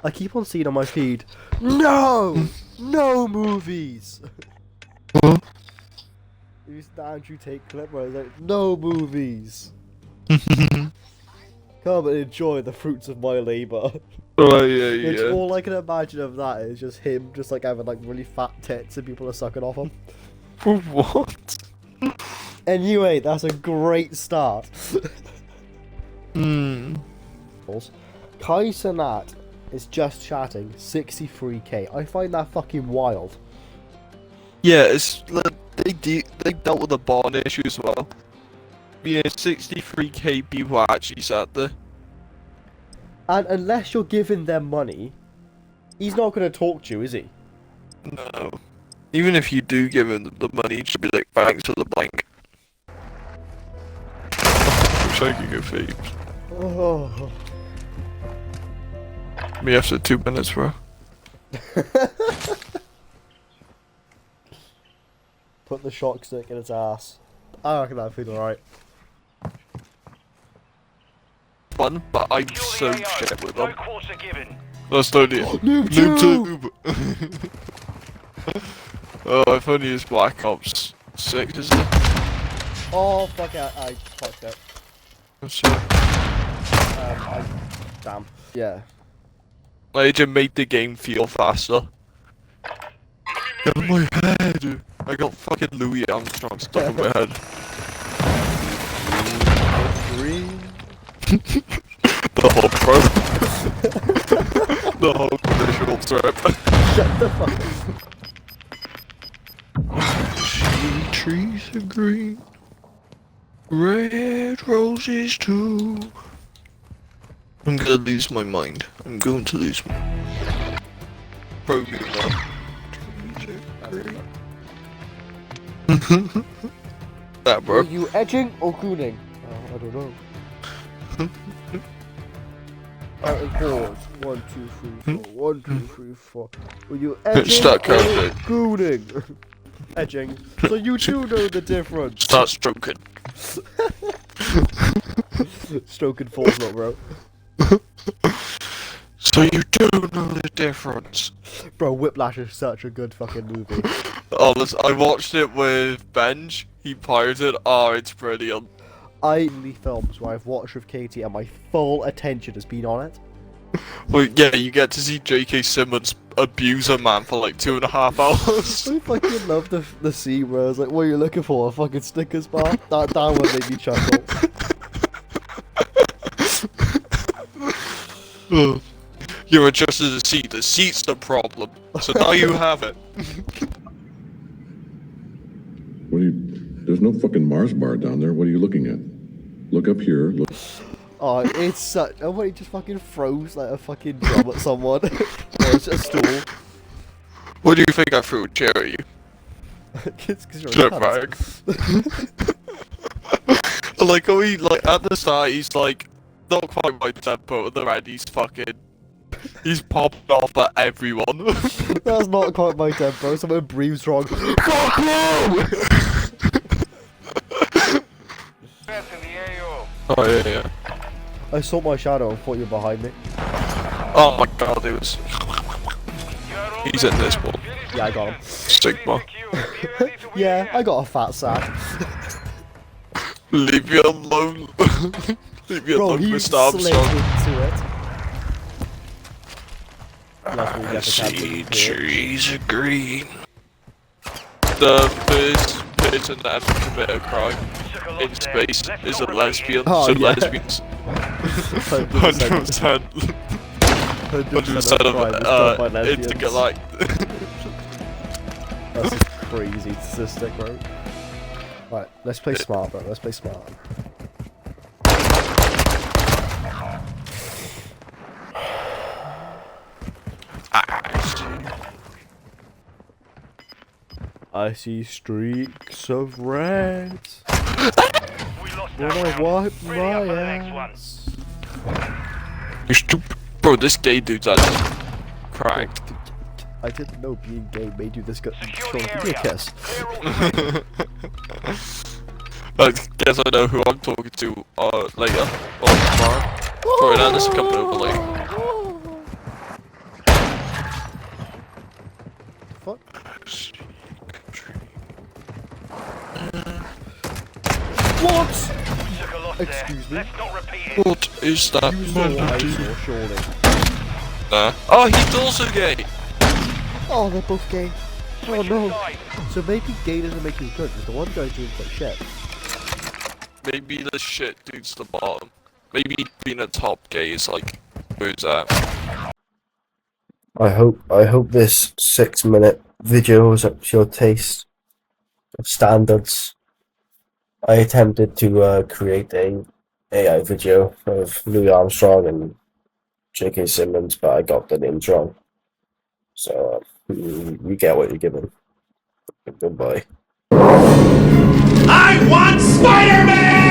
I keep on seeing on my feed, no! No movies! Huh? Use the Andrew Tate clip where it's like, no movies! Come and enjoy the fruits of my labour. Oh, yeah, Which yeah. all I can imagine of that is just him just like having like really fat tits and people are sucking off him. What? Anyway, that's a great start. Kai Cenat is just chatting 63k. I find that fucking wild. Yeah, it's like, they dealt with the bond issue as well. Yeah, 63k people actually sat there. And unless you're giving them money, he's not going to talk to you, is he? No. Even if you do give him the money, it should be like thanks to the blank. Wish I could go fades. Oh. Me after 2 minutes, bro. Put the shock stick in its ass. I reckon that'd feel alright. Fun, but I'm so shit with them. That's not it. Noob Noob. Oh, I've only used Black Ops 6, is it? Oh, fuck it. I fucked it. What's that? Damn. Yeah. Like, it just made the game feel faster. Get in my head! I got fucking Louis Armstrong stuck in my head. Green. The whole pro. The whole visual trip. Shut the fuck up. See trees are green. Red roses too. I'm gonna lose my mind. I'm going to lose my program now. That bro. Are you edging or gooning? I don't know. Alright, pause. 1, 2, 3, 4. 1, 2, 3, 4. Were you edging Start or counting. gooning? Edging. So you do know the difference. Start stroking. Stroking falls not, bro. So you do know the difference. Bro, Whiplash is such a good fucking movie. Honest, I watched it with Benj. He pirated. Oh, it's brilliant. I only films where I've watched with Katie and my full attention has been on it. Well, yeah, you get to see JK Simmons abuse a man for like 2.5 hours. I fucking love the scene where I was like, what are you looking for? A fucking Snickers bar? That one made me chuckle. You adjusted the seat. The seat's the problem. So now you have it. What are you? There's no fucking Mars bar down there. What are you looking at? Look up here. Look. Oh, it's such. Oh, what, he just fucking throws like a fucking drum at someone. Or it's a stool. What do you think I threw a chair at you? It's 'cause you're a Shit cunt. bag. Like, oh, he, like, at the start, he's like, not quite my tempo, and then he's fucking. He's popping off at everyone. That's not quite my tempo. Someone breathes wrong. Fuck you! Oh, yeah, yeah. I saw my shadow and thought you were behind me. Oh my god, it was. He's in this one. Yeah, I got him. Sigma. Yeah, I got a fat sack. Leave me alone. Leave me Bro, alone, he Mr. slid Armstrong. into it. I see trees are green. The first person that ever committed a crime in space is a lesbian, Oh, so yeah. lesbians. 100%. 100%. 100% of intergalactic. That's a crazy statistic, bro. Right, let's play smart, bro. Let's play smart. I see streaks of red. When I wipe my ass. You stupid. Bro, this gay dude's actually cracked. I didn't know being gay made you this good. Sean, give me a kiss. I guess I know who I'm talking to later or tomorrow. Sorry, now this is coming over later. Excuse me. What is that You saw what I melody? saw, surely. Nah. Oh, he's also gay! Oh, they're both gay. Oh no. So maybe gay doesn't make you good, because the one guy's doing quite shit. Maybe the shit dude's the bottom. Maybe being a top gay is like, who's that? I hope this 6-minute video is up to your taste of standards. I attempted to create a AI video of Louis Armstrong and JK Simmons, but I got the names wrong. So you get what you're given. Goodbye. I want Spider-Man!